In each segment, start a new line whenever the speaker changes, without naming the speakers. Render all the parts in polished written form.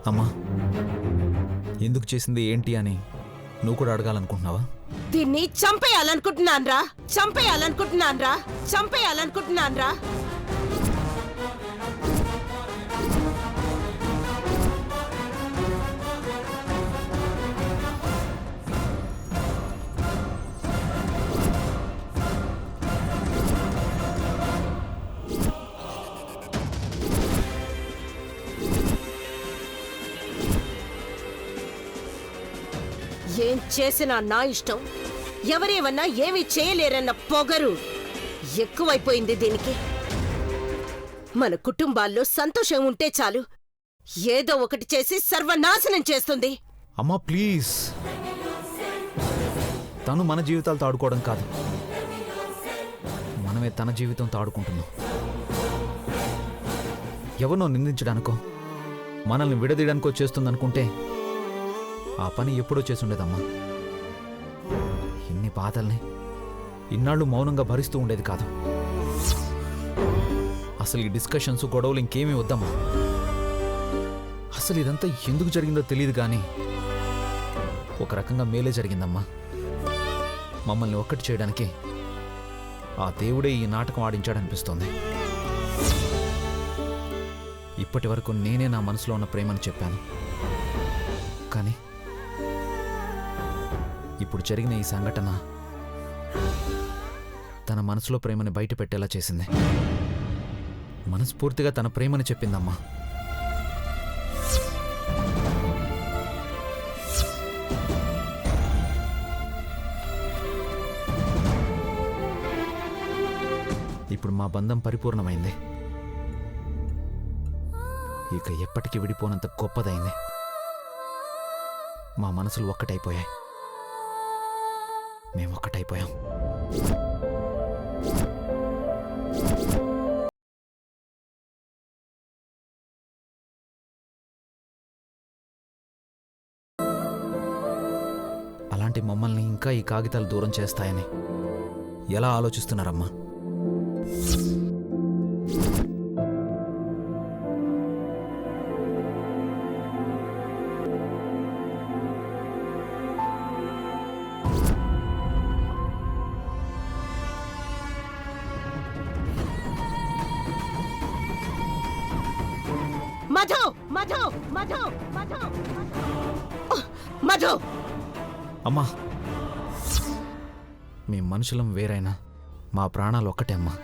అమ్మా, ఎందుకు చేసింది ఏంటి అని నువ్వు కూడా అడగాలనుకుంటున్నావా?
దీన్ని చంపేయాలనుకుంటున్నాన్రా, చంపేయాలనుకుంటున్నాన్రా, చంపేయాలనుకుంటున్నాన్రా. ఏం చేసినా నా ఇష్టం, ఎవరేమన్నా ఏమీ చేయలేరన్న పొగరు ఎక్కువైపోయింది దీనికి. మన కుటుంబాల్లో సంతోషం ఉంటే చాలు, ఏదో ఒకటి చేసి సర్వనాశనం చేస్తుంది.
అమ్మా ప్లీజ్, తను మన జీవితాలతో ఆడుకోవడం కాదు, మనమే తన జీవితంతో ఆడుకుంటున్నాం. ఎవరినో నిందించడానికో మనల్ని విడదీయడానికో చేస్తుందనుకుంటే ఆ పని ఎప్పుడో చేసుండేదమ్మా. ఇన్ని బాధల్ని ఇన్నాళ్ళు మౌనంగా భరిస్తూ ఉండేది కాదు. అసలు ఈ డిస్కషన్స్ గొడవలు ఇంకేమీ వద్దమ్మా. అసలు ఇదంతా ఎందుకు జరిగిందో తెలియదు కానీ ఒక రకంగా మేలే జరిగిందమ్మా. మమ్మల్ని ఒక్కటి చేయడానికి ఆ దేవుడే ఈ నాటకం ఆడించాడనిపిస్తోంది. ఇప్పటి వరకు నేనే నా మనసులో ఉన్న ప్రేమను చెప్పాను, కానీ ఇప్పుడు జరిగిన ఈ సంఘటన తన మనసులో ప్రేమని బయట పెట్టేలా చేసింది. మనస్ఫూర్తిగా తన ప్రేమని చెప్పిందమ్మా. ఇప్పుడు మా బంధం పరిపూర్ణమైంది. ఇక ఎప్పటికీ విడిపోనంత గొప్పదైంది. మా మనసులు ఒక్కటైపోయాయి, మేమొక్కటైపోయాం. అలాంటి మమ్మల్ని ఇంకా ఈ కాగితాలు దూరం చేస్తాయని ఎలా ఆలోచిస్తున్నారమ్మా?
మధు, మధు, మధు, మధు, మధు.
అమ్మా, మీ మనుషులం వేరైనా మా ప్రాణాలు ఒక్కటే అమ్మా.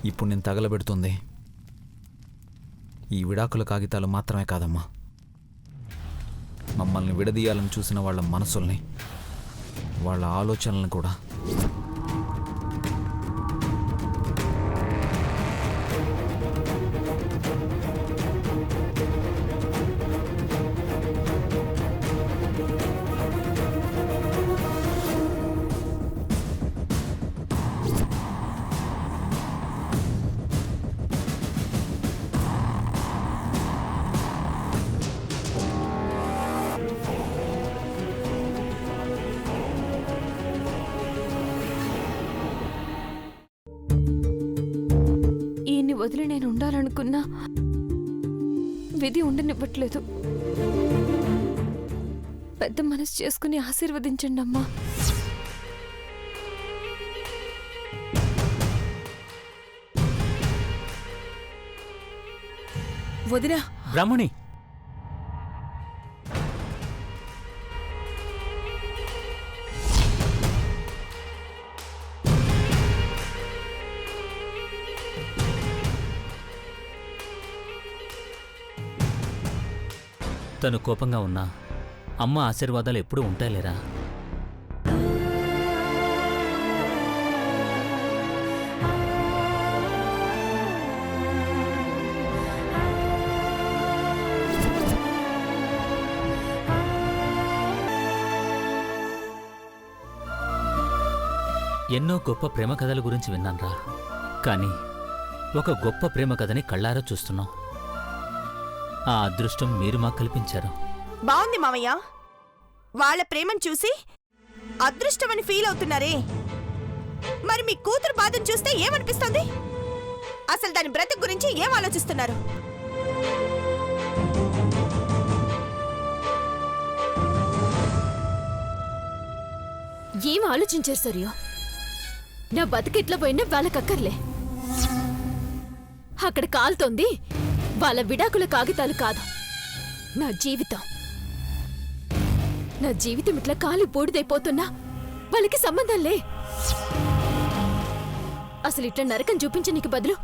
ఇప్పుడు నేను తగలబెడుతుంది ఈ విడాకుల కాగితాలు మాత్రమే కాదమ్మా, మమ్మల్ని విడదీయాలని చూసిన వాళ్ళ మనసుల్ని, వాళ్ళ ఆలోచనలను కూడా.
వదిలి నేను ఉండాలనుకున్నా విధి ఉండనివ్వట్లేదు. పెద్ద మనసు చేసుకుని ఆశీర్వదించండి అమ్మా.
వదినా.
బ్రాహ్మణి, తను కోపంగా ఉన్నా అమ్మ ఆశీర్వాదాలు ఎప్పుడూ ఉంటాయిలేరా. ఎన్నో గొప్ప ప్రేమ కథల గురించి విన్నాన్రా, కానీ ఒక గొప్ప ప్రేమ కథని కళ్ళారా చూస్తున్నాం. ఆ అదృష్టం మీరు మాకు కల్పించారు.
బాగుంది మామయ్య. వాళ్ళ ప్రేమను చూసి అదృష్టమని ఫీల్ అవుతున్నారే, మరి మీ కూతురు బాధను చూస్తే ఏమనిపిస్తుంది? అసలు దాని బ్రతుకు గురించి ఏం ఆలోచిస్తున్నారు?
ఏం ఆలోచించారు సరియో? నా బతికెట్లా పోయినా వాళ్ళకక్కర్లే. అక్కడ కాలుతోంది వాళ్ళ విడాకుల కాగితాలు కాదు, నా జీవితం. నా జీవితం ఇట్లా కాలి బూడిదైపోతున్నా వాళ్ళకి సంబంధంలే. అసలు ఇట్లా నరకం చూపించే నీకు బదులు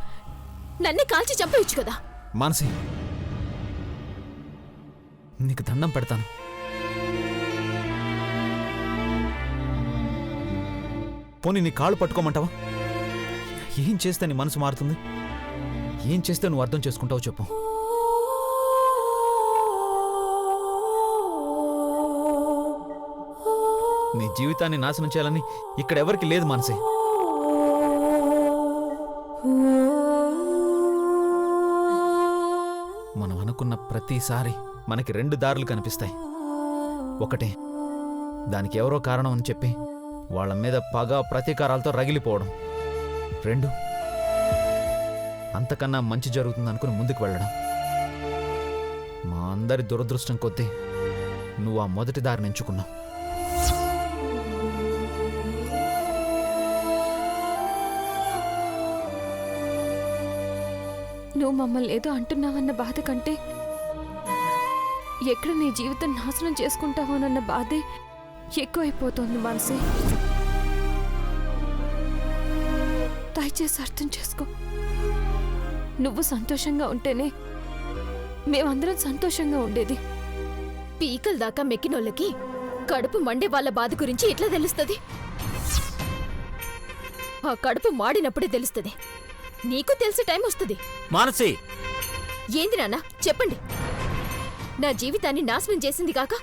నన్నే కాల్చి చంపేయచ్చు కదా.
మానసి, నీకు దండం పెడతాను. పోనీ నీ కాళ్ళు పట్టుకోమంటావా? ఏం చేస్తే నీ మనసు మారుతుంది? ఏం చేస్తే నువ్వు అర్థం చేసుకుంటావో చెప్పు. నీ జీవితాన్ని నాశనం చేయాలని ఇక్కడ ఎవరికి లేదు మానసి. మనం అనుకున్న ప్రతిసారి మనకి 2 దారులు కనిపిస్తాయి. ఒకటే, దానికి ఎవరో కారణం అని చెప్పి వాళ్ళ మీద పగ ప్రతీకారాలతో రగిలిపోవడం. 2, అంతకన్నా మంచి జరుగుతుందనుకుని ముందుకు వెళ్ళడం. మా అందరి దురదృష్టం కొద్దీ నువ్వు ఆ మొదటి దారిని ఎంచుకున్నావు.
నువ్వు మమ్మల్ని ఏదో అంటున్నావన్న బాధ కంటే ఎక్కడ నీ జీవితం నాశనం చేసుకుంటావోనన్న బాధే ఎక్కువైపోతోంది మనసే. దయచేసి అర్థం చేసుకో. నువ్వు సంతోషంగా ఉంటేనే మేమందరం సంతోషంగా ఉండేది. పీకల దాకా మెక్కినోళ్ళకి కడుపు మండే వాళ్ళ బాధ గురించి ఎట్లా తెలుస్తుంది? ఆ కడుపు మాడినప్పుడే తెలుస్తుంది. నీకు తెలిసే టైం వస్తుంది.
మానసి,
ఏంది నాన్న చెప్పండి. నా జీవితాన్ని నాశనం చేసింది కాక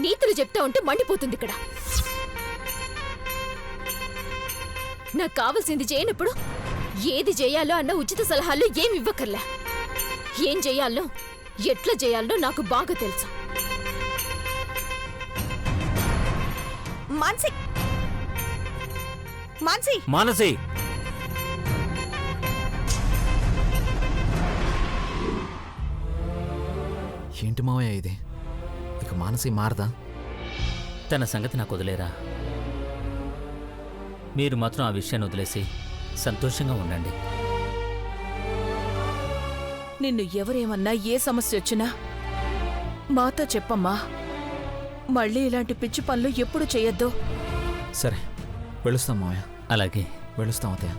నీతులు చెప్తా ఉంటే మండిపోతుంది ఇక్కడ. నాకు కావలసింది చేయనప్పుడు ఏది చేయాలో అన్న ఉచిత సలహాలు ఏమి ఇవ్వకర్లే. ఏం చేయాలో ఎట్లా చేయాలో నాకు బాగా తెలుసు.
మాన్సి, మాన్సి,
మానసి,
ఏంటి మావయ్య ఇది? ఇక మానసి మారదా?
తన సంగతి నాకు వదిలేరా. మీరు మాత్రం ఆ విషయాన్ని వదిలేసి సంతోషంగా ఉండండి.
నిన్ను ఎవరేమన్నా ఏ సమస్య వచ్చినా మాతో చెప్పమ్మా. మళ్ళీ ఇలాంటి పిచ్చి పనులు ఎప్పుడు చేయొద్దు.
సరే, వెళుస్తాం మావయ్య.
అలాగే.
వెళుస్తాం అత్తయ్య.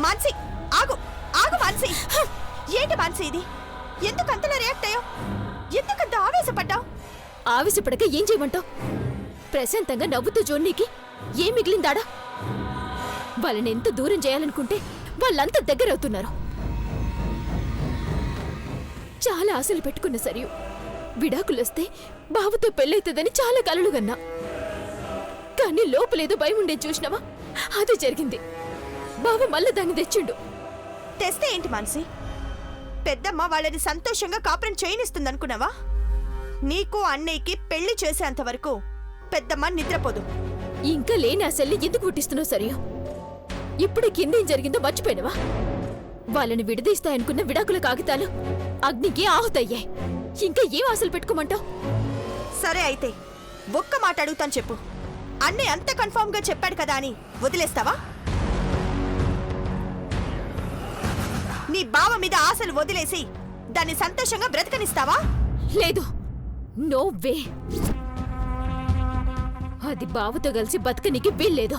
మాన్సి, ఆగు, ఆగు మాన్సి. ఏంటి మాన్సి ఇది? ఎందుకంతలా రియాక్ట్ అయ్యో? ఎందుకంత ఆవేశపడ్డావు?
ఆవేశపడక ఏం చేయమంటావు? ప్రశాంతంగా నవ్వుతూ జోన్నీకి ఏం మిగిలిందాడా? వాళ్ళని ఎంత దూరం చేయాలనుకుంటే వాళ్ళంతా దగ్గరవుతున్నారు. చాలా ఆశలు పెట్టుకున్న సరియు విడాకులొస్తే బావతో పెళ్ళైతుందని చాలా కలలు కన్నా. కానీ లోపలేదో భయం ఉండే చూసినావా? అదే జరిగింది. బావ మళ్ళీ దాన్ని తెచ్చిండు.
తెస్తే ఏంటి మాన్సి? పెద్దమ్మ వాళ్ళని సంతోషంగా కాపురం చేయనిస్తుందనుకున్నావా? నీకు అన్నయ్యకి పెళ్లి చేసేంత వరకు పెద్దమ్మ నిద్రపోదు.
ఇంకా లేని ఆశల్ని ఎందుకు పుట్టిస్తున్నావు సరియు? ఇప్పుడు కిందేం జరిగిందో మర్చిపోయినవా? వాళ్ళని విడదీస్తాయనుకున్న విడాకుల కాగితాలు అగ్నికి ఆహుతయ్యాయి. ఇంకా ఏం ఆశలు పెట్టుకోమంటావు?
సరే అయితే ఒక్క మాట అడుగుతాను చెప్పు. అన్నయ్య అంత కన్ఫర్మ్ గా చెప్పాడు కదా అని వదిలేస్తావా? నీ బావ మీద ఆశలు వదిలేసి దాన్ని సంతోషంగా బ్రతకనిస్తావా?
లేదు, నో వే. అది బావతో కలిసి బతకనికి వీల్లేదు.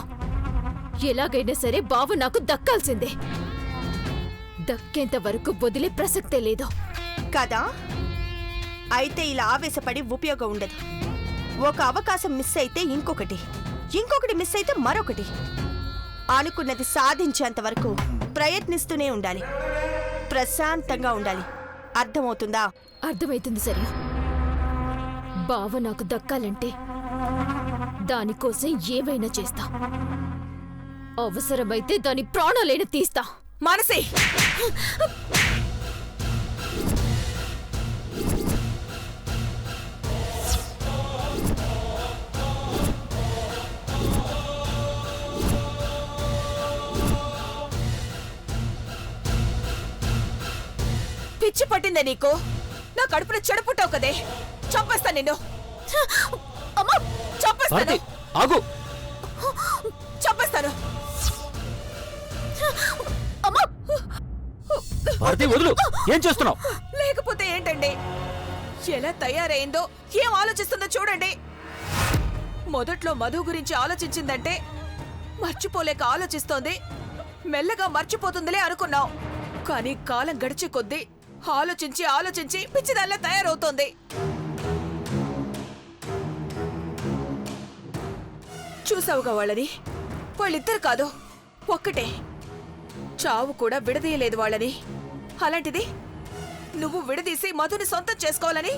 ఎలాగైనా సరే బావ నాకు దక్కాల్సిందే. దక్కేంత వరకు వదిలే ప్రసక్తే లేదు
కదా? అయితే ఇలా ఆవేశపడి ఉపయోగం ఉండదు. ఒక అవకాశం మిస్ అయితే ఇంకొకటి మిస్ అయితే మరొకటి. అనుకున్నది సాధించేంత వరకు ప్రయత్నిస్తూనే ఉండాలి, ప్రశాంతంగా ఉండాలి. అర్థమవుతుందా?
అర్థమైతుంది సరియు. బావ నాకు దక్కాలంటే దానికోసం ఏమైనా చేస్తా. అవసరమైతే దాని ప్రాణాలైనా తీస్తా.
మానసి, పిచ్చి పట్టిందే నీకు? నా కడుపులో చెడపుట్టావు కదే, చంపేస్తా నిన్ను. అమ్మా, చంపేస్తాను,
భారతి ఆగు.
చంపేస్తాను.
భారతి వదులు. ఏం చేస్తున్నావు?
లేకపోతే ఏంటండి? ఎలా తయారైందో, ఏం ఆలోచిస్తుందో చూడండి. మొదట్లో మధు గురించి ఆలోచించిందంటే మర్చిపోలేక ఆలోచిస్తోంది. మెల్లగా మర్చిపోతుందిలే అనుకున్నాం. కానీ కాలం గడిచే కొద్దీ ఆలోచించి ఆలోచించి పిచ్చిదాల్లా తయారవుతోంది. చూసావుగా వాళ్ళని? వాళ్ళిద్దరు కాదు, ఒక్కటే. చావు కూడా విడదీయలేదు వాళ్ళని. అలాంటిది నువ్వు విడదీసి మధుని సొంతం చేసుకోవాలని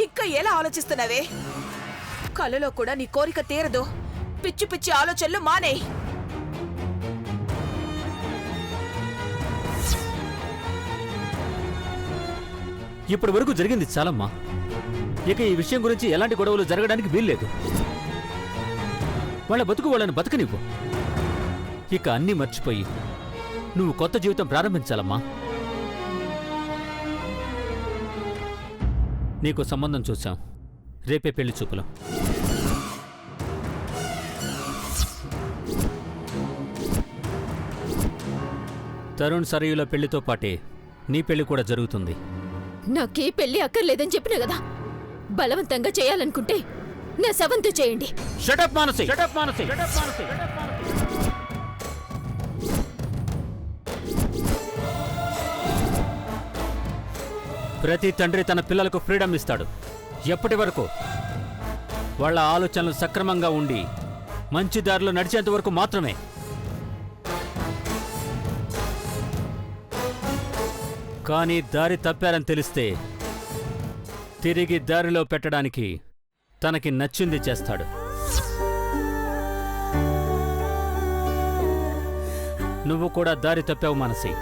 ఇంకా ఎలా ఆలోచిస్తున్నావే? కలలో కూడా నీ కోరిక తీరదు. పిచ్చి పిచ్చి ఆలోచనలు మానేయ్.
ఇప్పటి వరకు జరిగింది చాలమ్మా. ఇక ఈ విషయం గురించి ఎలాంటి గొడవలు జరగడానికి వీల్లేదు. వాళ్ళ బతుకు వాళ్ళని బతకనివ్వు. ఇక అన్నీ మర్చిపోయి నువ్వు కొత్త జీవితం ప్రారంభించాలమ్మా. నీకు సంబంధం చూశాం. రేపే పెళ్లి చూపులు. తరుణ్ సరయుల పెళ్లితో పాటే నీ పెళ్లి కూడా జరుగుతుంది.
నాకే పెళ్లి అక్కర్లేదని చెప్పిన కదా. బలవంతంగా చేయాలనుకుంటే నా సవంతో చేయండి.
Shut up Manasi, shut up Manasi. ప్రతి తండ్రి తన పిల్లలకు ఫ్రీడమ్ ఇస్తాడు. ఎప్పటి వరకు? వాళ్ళ ఆలోచనలు సక్రమంగా ఉండి మంచి దారిలో నడిచేంత వరకు మాత్రమే. కానీ దారి తప్పారని తెలిస్తే తిరిగి దారిలో పెట్టడానికి తనకి నచ్చింది చేస్తాడు. నువ్వు కూడా దారి తప్పావు మానసి.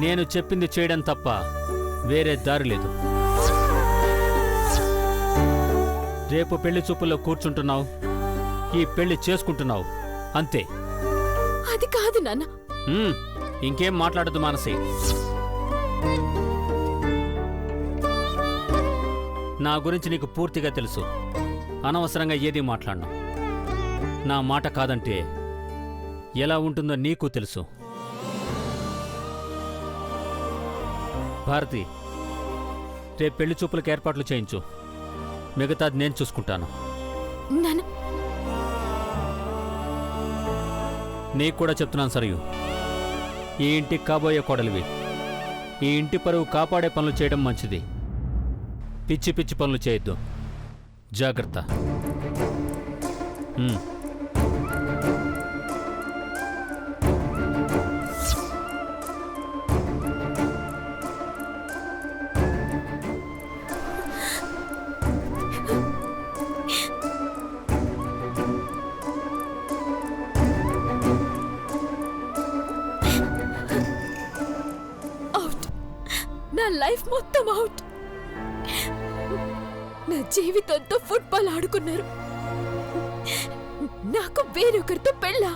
నేను చెప్పింది చేయడం తప్ప వేరే దారి లేదు. రేపు పెళ్లి చూపుల్లో కూర్చుంటున్నావు, ఈ పెళ్లి చేసుకుంటున్నావు, అంతే.
అది కాదు నాన్న.
ఇంకేం మాట్లాడదు మానసి. నా గురించి నీకు పూర్తిగా తెలుసు. అనవసరంగా ఏదీ మాట్లాడను. నా మాట కాదంటే ఎలా ఉంటుందో నీకు తెలుసు. భారతి, రేపు పెళ్లి చూపులకు ఏర్పాట్లు చేయించు. మిగతాది నేను చూసుకుంటాను.
నాన్న,
నీకు కూడా చెప్తున్నాను సరియు. ఈ ఇంటికి కాబోయే కోడలివి. ఈ ఇంటి పరువు కాపాడే పనులు చేయడం మంచిది. పిచ్చి పిచ్చి పనులు చేయొద్దు. జాగ్రత్త.
అవుట్. నా లైఫ్ మొత్తం అవుట్. నా జీవితంతో ఫుట్బాల్ ఆడుకున్నారు. నాకు వేరొకరితో పెళ్ళా?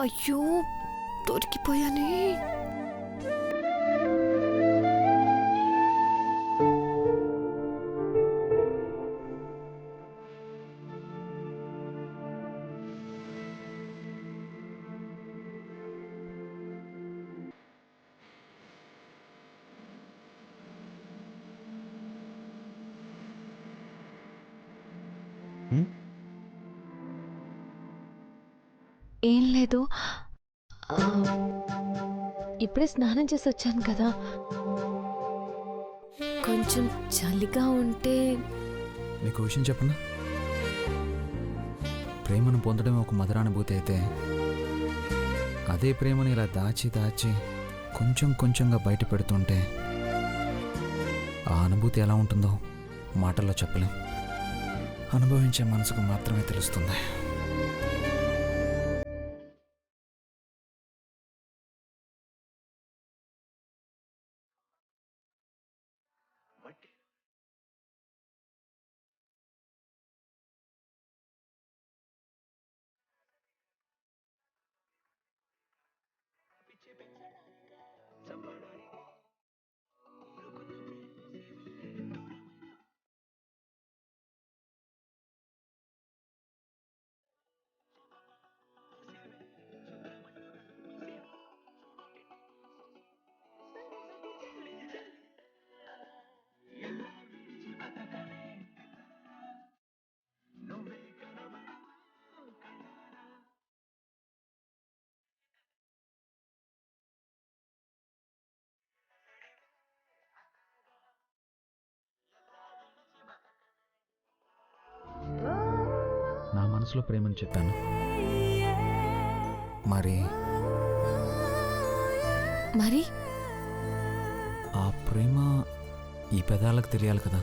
అయ్యో దొరికిపోయానే.
ఏం లేదు, ఇప్పుడే స్నానం చేసి వచ్చాను కదా, కొంచెం చలిగా ఉంటే.
మీకు విషయం చెప్పనా? ప్రేమను పొందడం ఒక మధురానుభూతి అయితే అదే ప్రేమను ఇలా దాచి దాచి కొంచెం కొంచెంగా బయట పెడుతుంటే ఆ అనుభూతి ఎలా ఉంటుందో మాటల్లో చెప్పలేం. అనుభవించే మనసుకు మాత్రమే తెలుస్తుంది. నా మనసులో ప్రేమని చెప్పాను. మరి
మరి
ఆ ప్రేమ ఈ పెదాలకు తెలియాలి కదా.